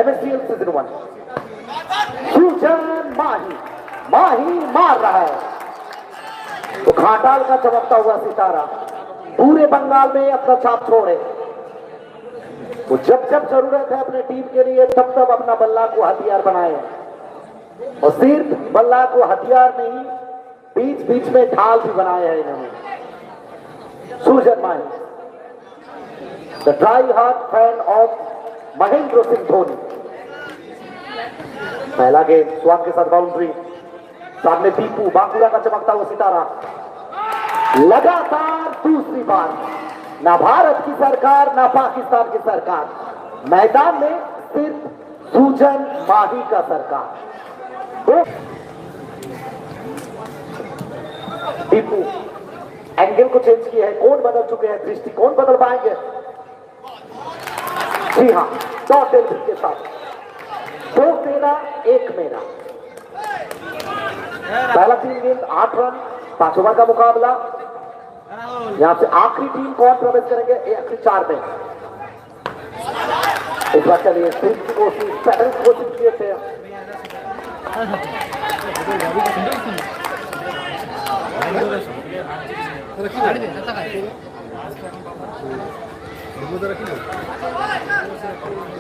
MSCL season 1 सुजन माही मार रहा है तो घाटाल का चमकता हुआ सितारा पूरे बंगाल में अपना छाप छोड़े। वो जब जब जरूरत है अपने टीम के लिए तब तब अपना बल्ला को हथियार बनाए और सिर्फ बल्ला को हथियार नहीं बीच बीच में ढाल भी बनाया है इन्होंने। Surjan Mahi, the try hard fan of Mahendra Singh Dhoni. पहला गेम स्वाग के साथ बाउंड्री, सामने दीपू बांकुड़ा का चमकता हुआ सितारा। लगातार दूसरी बार ना भारत की सरकार ना पाकिस्तान की सरकार, मैदान में सिर्फ सुजन माही का सरकार। दीपू एंगल को चेंज किया है, कोण बदल चुके हैं, दृष्टिकोण बदल पाएंगे। जी हाँ, टॉस एंट्री के साथ 2 तेरा 1 मेरा। पहला 3 गेंद 8 रन, 5 ओवर का मुकाबला। यहां से आखिरी टीम कौन प्रवेश करेंगे, आखिरी 4 में। इस बार चलिए कोशिश किए थे।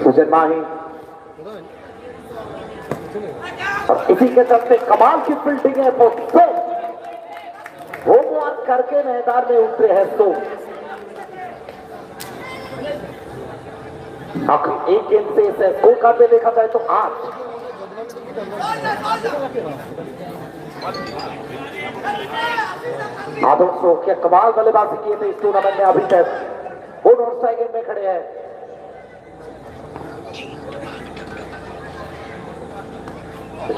सुजन माही और इसी के चलते कमाल की फील्डिंग है। होमवर्क करके मैदान में उतरे हैं तो आखिर 1 गेंद से इसे स्कोर कार्ड में देखा जाए तो 8। आदर्शों क्या कमाल बल्लेबाजी किए थे इस टूर्नामेंट में अभी तक। वो नॉर्थ साइड गेंद में खड़े हैं।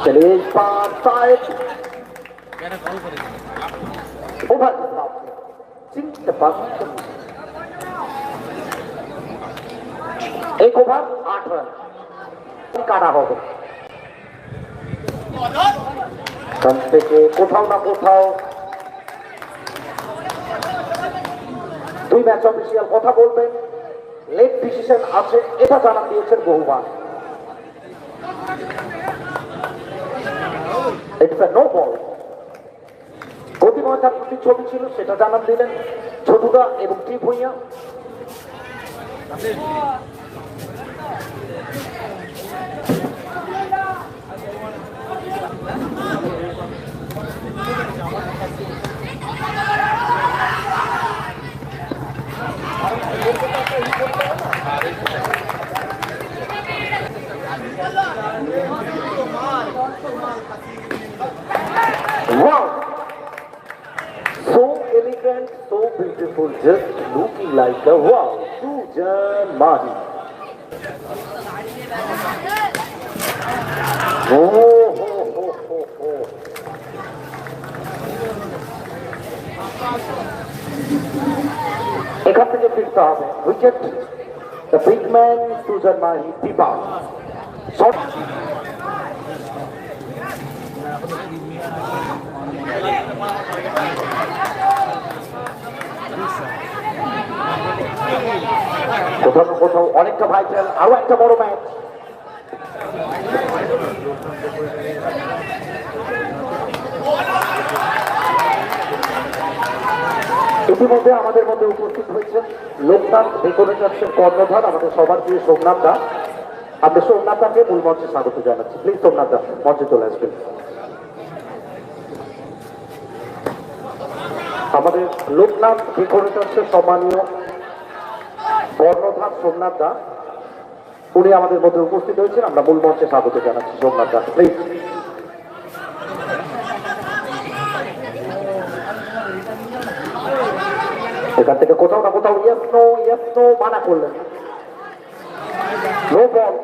चलिए इस बार साइड ओवर सिंह पास 1 ओवर 8 रन काटा हो गया। কম থেকে কোথাও না কোথাও দুই ম্যাচ অফিসিয়াল কথা বলবেন, লেট ডিসিশন আছে এটা জানান দিয়েছেন বহুবার। It's a no ball. গতিময়তার প্রতি ছবি ছিল সেটা জানান দিলেন ছোটুদা এবং টি Bhuiyan. Wow! So elegant, so beautiful, just looking like a wow. Sujan Mahi. এখান থেকে ফিরতে হবে। Wicket the big man Sujon Mahi দীপা শট। কোথাও কোথাও অনেকটা ভাইটাল, আরো একটা বড় ম্যাচ। ইতিমধ্যে আমাদের মধ্যে উপস্থিত হয়েছেন লোকনাথ ডেকোরেটরসের কর্ণধার আমাদের সবার প্রিয় সোমনাথ দা। আমরা সোমনাথ দাকে মূল মঞ্চে স্বাগত জানাচ্ছি। প্লিজ সোমনাথ দা মঞ্চে চলে আসবেন। আমাদের লোকনাথ ডেকোরেটরসের সম্মানীয় কর্ণধার সোমনাথ দা উনি আমাদের মধ্যে উপস্থিত হয়েছেন। আমরা মূল মঞ্চে স্বাগত জানাচ্ছি সোমনাথ দা, প্লিজ। এখান থেকে কোথাও না কোথাও ইয়েস নো মানা করলেন। No ball.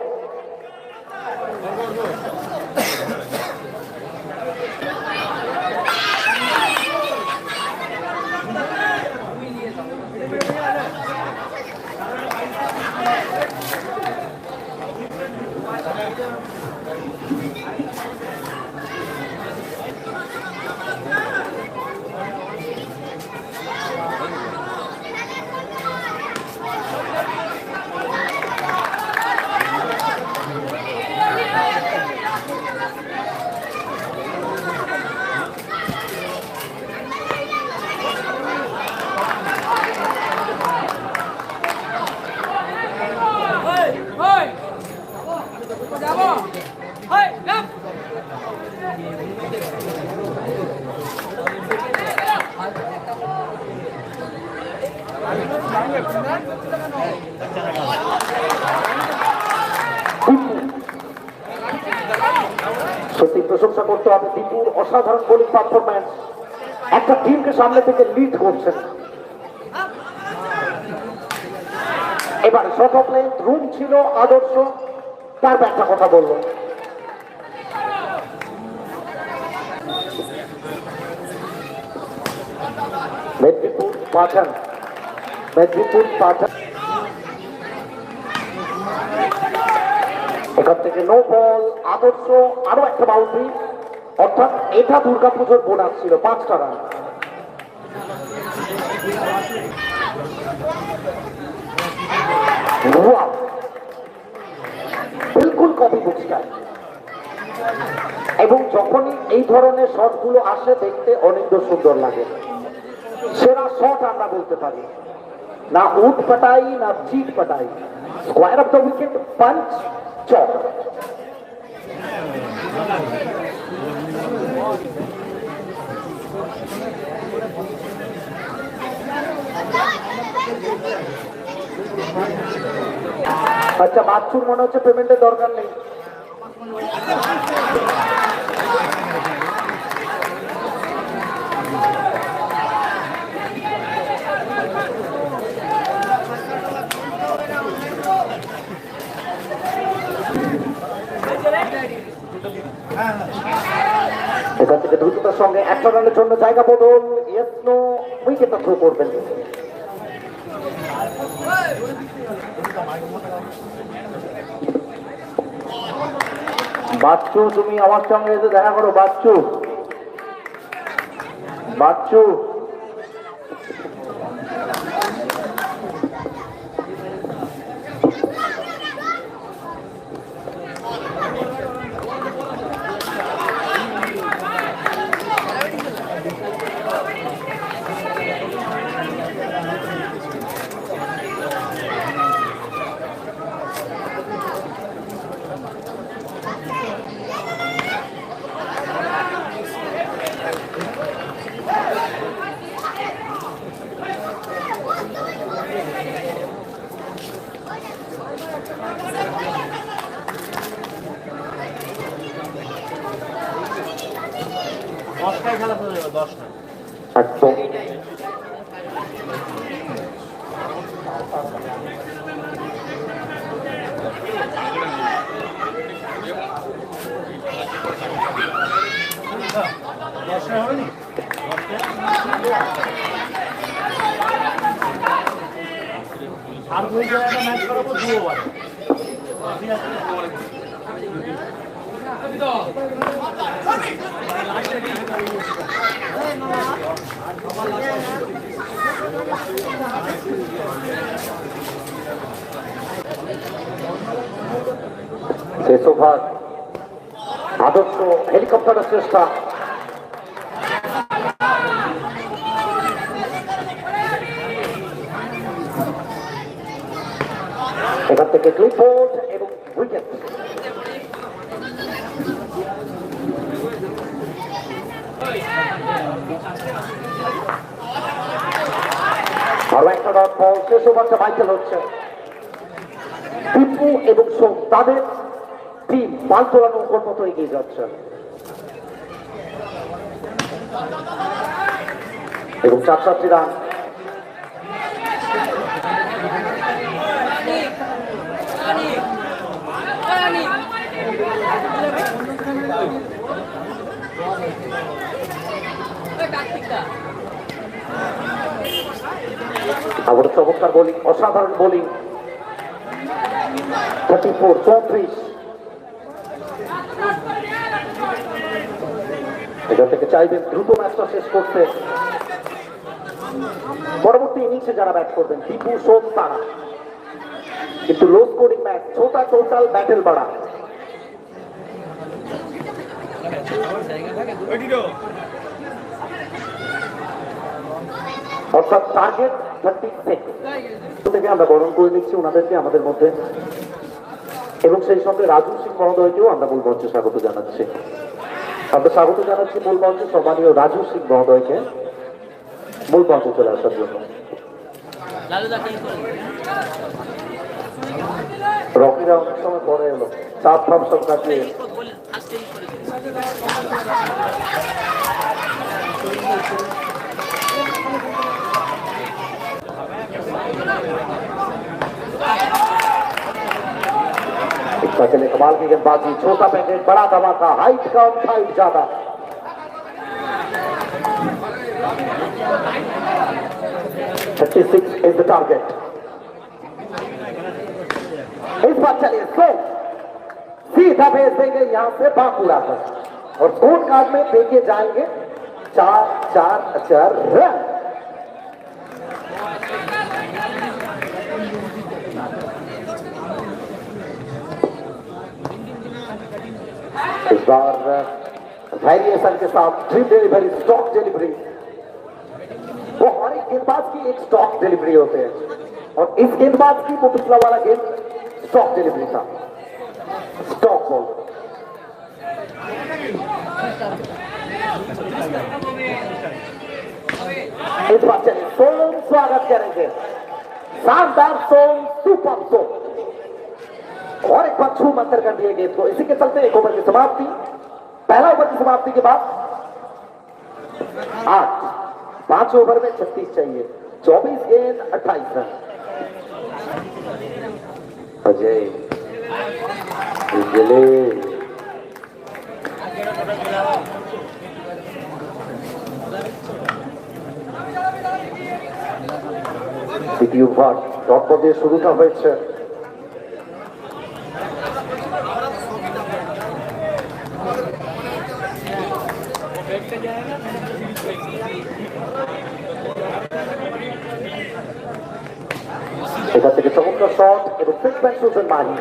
প্রশংসা করতে হবে দীপুর অসাধারণ বোলিং পারফরম্যান্স, একটা টিমকে সামনে থেকে লিড করছেন। এবার শর্ট অফ লেন্থ রুম ছিল আদর্শ, তার একটা কথা বললো। মেদিনীপুর পাঠান, মেদিনীপুর পাঠান এখান থেকে নো বল, আদর্শ আরো একটা বাউন্ডারি, অর্থাৎ এটা দুর্গাপুজোর বোনাস ছিল 5টা রান। বিলকুল কপি বুক স্টাইল, এবং যখনই এই ধরনের শট গুলো আসে দেখতে অনেক সুন্দর লাগে। সেরা শট আমরা বলতে পারি না উঠ পাটাই না চিট পাটাই, square of the wicket, punch, চক। আচ্ছা, বাচ্চুর মনে হচ্ছে পেমেন্টের দরকার নেই। এখান থেকে দ্রুততার সঙ্গে একটা রানের জন্য জায়গা বদল, ইয়েস নো, উইকেটটা থ্রো করবেন। বাচ্চু, তুমি আমার সঙ্গে এসে দেখা করো। বাচ্চু, বাচ্চু একদম আর দুই জায়গাটা ম্যাচ করাবো 2 ওভার। শেষ ওভার, আদর্শ হেলিকপ্টারের চেষ্টা, এখান থেকে ক্লিপবোর্ড এবং উইকেট। আরো একটা ডট বল, শেষ ওভারটা মাইকেল হচ্ছে। টিপু এবং সোম তাদের টিম পাল তোলানো ওর মতো এগিয়ে যাচ্ছে, এবং 4 রান। আবার চমৎকার বোলিং, অসাধারণ বোলিং। 34 এখান থেকে চাইবেন দ্রুত ম্যাচটা শেষ করতে। পরবর্তী ইনিংসে যারা ব্যাট করবেন টিপু, সোম, তারা কিন্তু লো স্কোরিং ম্যাচ, ছোটা টোটাল ব্যাটেল বাড়া। অর্থাৎ টার্গেট 36 থেকে আমরা বরণ করে নিচ্ছি ওনাদেরকে আমাদের মধ্যে, এবং সেই সঙ্গে রাজু সিং মহোদয়কেও আমরা মূল মঞ্চে স্বাগত জানাচ্ছি। আমরা স্বাগত জানাচ্ছি মূল মঞ্চে সম্মানীয় রাজু সিং মহোদয়কে মূল মঞ্চে চলে আসার জন্য। রকিরা অনেক সময় পরে এলো, চাপ ফাপ সব কাটিয়ে। चले कमाल की गेंदबाजी, छोटा पैकेट बड़ा धमाका, हाइट कम हाइट ज्यादा। Is the target. इस बार चलिए स्लो सीधा भेज देंगे यहां से बांकुड़ा पर, और स्कोर कार्ड में देखे जाएंगे 4 रन। इस बार वेरिएशन के साथ ड्रीप डिलीवरी, स्टॉक डिलीवरी। वो हर एक गेंदबाज की एक स्टॉक डिलीवरी होते हैं, और इस गेंदबाज की वो पिछला वाला गेंद स्टॉक डिलीवरी था, स्टॉक बॉल। इस बार चलिए सोम स्वागत करेंगे, शानदार सोम, सुपर सोम, और एक बार छू मंतर कर दिए गेंद को। इसी के चलते एक ओवर की समाप्ति। पहला ओवर की समाप्ति के बाद 5 ओवर में 36 चाहिए, 24 गेंद 28 रन। अजय দ্বিতীয় ওভার ডট বল দিয়ে শুরুটা হয়েছে। এখান থেকে চমৎকার শট এবং ফিল্ডম্যান সুজন মাহি।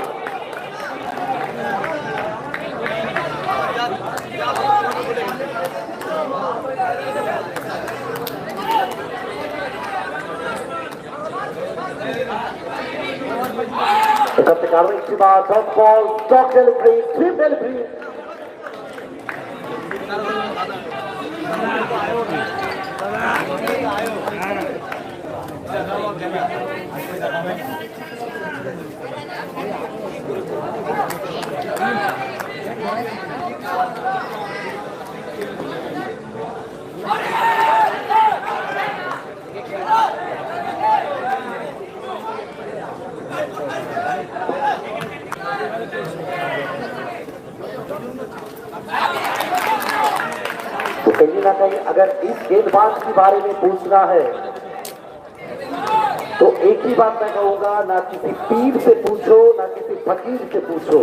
এখান থেকে আরো একটি বার dot ball, stock delivery, drip delivery. तो कहीं ना कहीं अगर इस गेंदबाज के बारे में पूछना है तो एक ही बात मैं कहूंगा, ना किसी पीर से पूछो ना किसी फकीर से पूछो,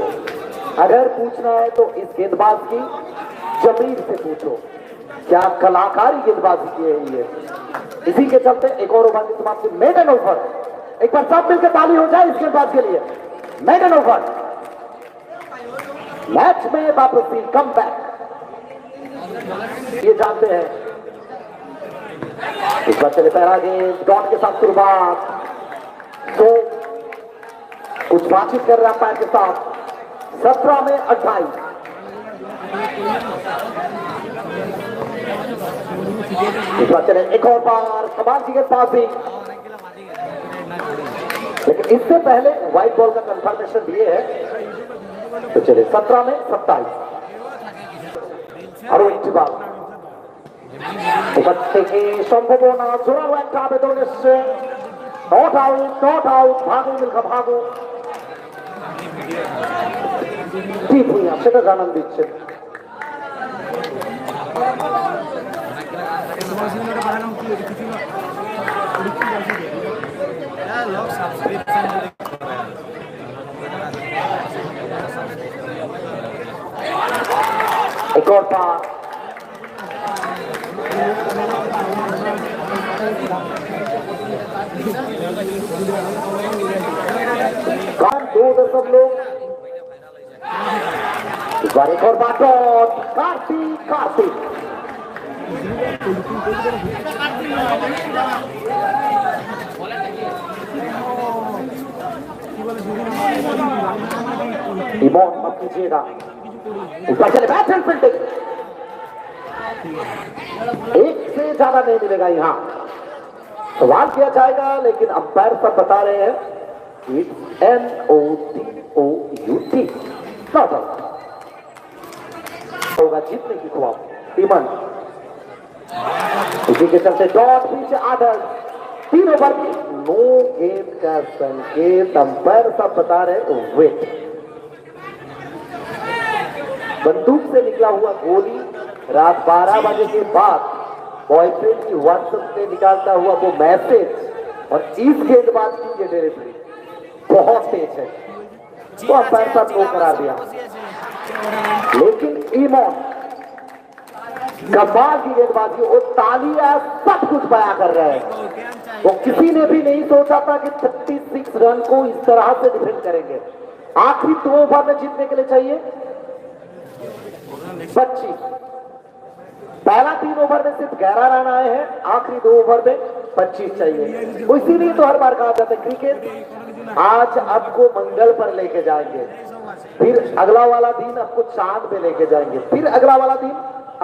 अगर पूछना है तो इस गेंदबाज की जमीर से पूछो। क्या कलाकारी गेंदबाजी की है ये। इसी के चलते एक और ओवर की समाप्ति, मेडन ओवर। एक बार सब मिलकर ताली हो जाए इस गेंदबाज के लिए। मेडन ओवर, मैच में वापसी, कम बैक, ये जानते हैं। इस बार चले पहला गेंद डॉट के साथ शुरुआत, तो कुछ बातचीत कर रहा पैर के साथ। 17 में 28। इस बार चले एक और बार कमाल की गेंदबाजी, लेकिन इससे पहले व्हाइट बॉल का कंफर्मेशन दिए है। तो चले 17 में 27। আরো একটি বার এখান থেকে সম্ভাবনা, জোরালো একটা আবেদন এসছে। নট আউট, ভাগো মিল্খা ভাগো। কি ভূঁইয়া সেটা জানান দিচ্ছে। एक और पास, दो दशक लोग। इस बार एक और बात, कार्तिक इमोन मत कीजिएगा। ऊपर चले बैटल फील्डिंग, एक से ज्यादा नहीं मिलेगा। यहां सवाल किया जाएगा, लेकिन अंपायर सब बता रहे हैं It's NOTOUT, not out. होगा जीतने की ख्वाब टीमन। इसी के चलते डॉट पिच आदर 3 ओवर की नो गेंद का संकेत अंपायर सब बता रहे वेट। बंदूक से निकला हुआ गोली रात 12 बजे के बाद बॉयफ्रेंड की व्हाट्सएप से निकालता हुआ वो मैसेज और इस गेंदबाज की ये डिलीवरी बहुत तेज है, तो अंपायर साहब नो करा दिया। लेकिन ईमॉन कमाल की गेंदबाजी और तालियां सब कुछ बयां कर रहे हैं। वो किसी ने भी नहीं सोचा था कि 36 रन को इस तरह से डिफेंड करेंगे। आखिरी 2 ओवर में जीतने के लिए चाहिए 25। पहला 3 ओवर में सिर्फ 11 रन आए हैं, आखिरी 2 ओवर में 25 चाहिए। तो इसीलिए तो हर बार कहा जाता है क्रिकेट आज आपको मंगल पर लेके जाएंगे, फिर अगला वाला दिन आपको चांद पे लेके जाएंगे, फिर अगला वाला दिन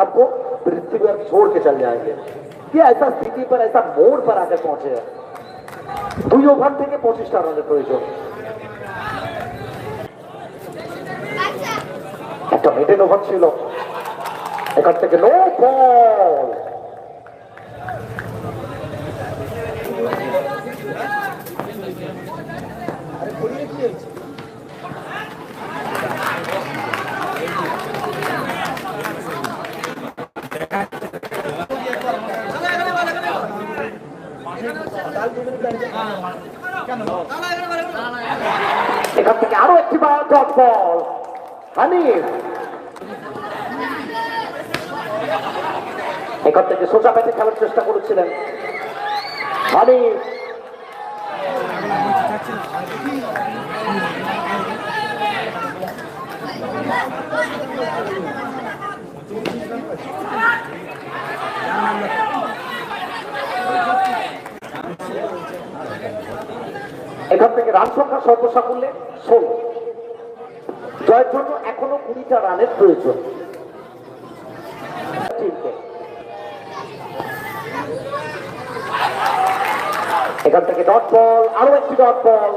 आपको पृथ्वी पर छोड़ के चल जाएंगे। ये ऐसा स्थिति पर, ऐसा मोड़ पर आकर पहुंचे हैं। 2 ओवर থেকে 25টা রানের প্রয়োজন। একটা মিডল ওভার ছিল, এখান থেকে নো বল। এখান থেকে আরো একটি ডট বল হানিফ, এখান থেকে সোজা ব্যাটে খেলার চেষ্টা করেছিলেন হানিফ। এখান থেকে রান সংখ্যা সর্বসাকুল্যে 16। জয়ের জন্য এখনো 20টা রানের প্রয়োজন। এখান থেকে ডট বল, আরো একটি ডট বল।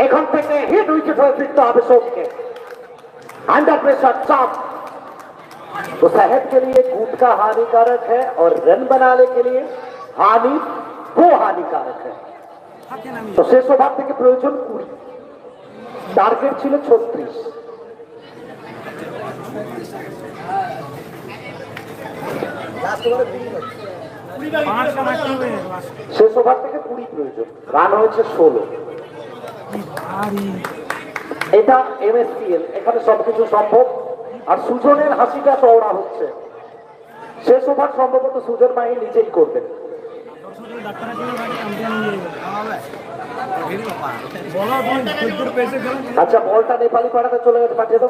এখান থেকে হিট উইকেট হয়ে ফিরতে হবে সোমকে। अंडर प्रेशर चाप तो सेहत के लिए गुटखा हानिकारक है और रन बनाने के लिए वो हानिकारक है। तो शेष ओवर থেকে প্রয়োজন 20, টার্গেট ছিল 36। শেষ ওভার থেকে 20 প্রয়োজন, রান হয়েছে 16। এটা এমএসপিএল, এখানে সবকিছু সম্ভব। আর সুজনের হাসিটা চওড়া হচ্ছে। শেষ ওভার সম্ভবত সুজন মাহি নিজেই করবেন। আচ্ছা, বলটা নেপালি পাড়াতে চলে গেছে, পাঠিয়ে দাও।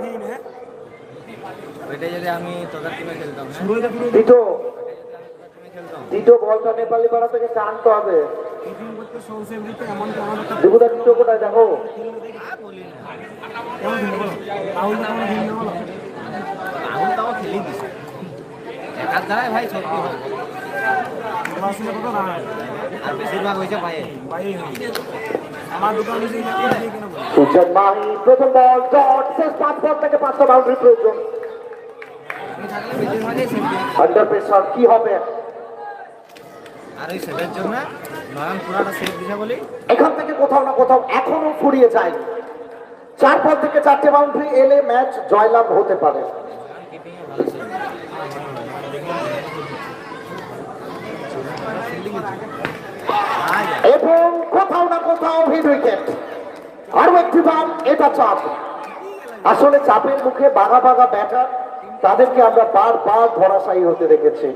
দ্বিটো বলটা নেপালি পাড়া থেকে টানতে হবে। দিবুদা দ্বিটো কোথায় দেখো। সুজন মাহি প্রথম বল ডট, শেষ 5 বল থেকে 5টা বাউন্ডারি প্রয়োজন। আন্ডার প্রেসার কি হবে? এখান থেকে কোথাও না কোথাও এখনো ফুরিয়ে যায়নি। 4 বল থেকে 4টে বাউন্ডারি এলে ম্যাচ জয়লাভ হতে পারে। এবং কোথাও না কোথাও হিট উইকেট। আরো একটি বল, এটা চাপ। আসলে চাপের মুখে বাঘা বাঘা ব্যাটার, তাদেরকে আমরা বারবার ধরাশায়ী হতে দেখেছি।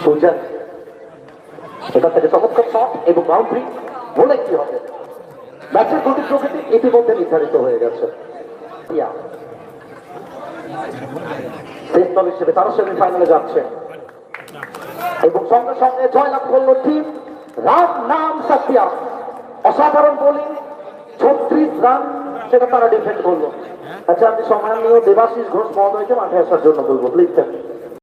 সুজন এখান থেকে চমৎকার শট এবং বাউন্ডারি বলে কি হবে? ম্যাচের গতি প্রকৃতি ইতিমধ্যে নির্ধারিত হয়ে গেছে। দেশ দল হিসেবে তারা সেমিফাইনালে যাচ্ছে এবং সঙ্গে সঙ্গে জয়লাভ করলো টিম রাম নাম সত্যা। অসাধারণ বোলিং, 36 রান সেটা তারা ডিফেন্ড করলো। আচ্ছা, আমি সম্মানীয় দেবাশিস ঘোষ মহোদয়কে মাঠে আসার জন্য বলবো, প্লিজ।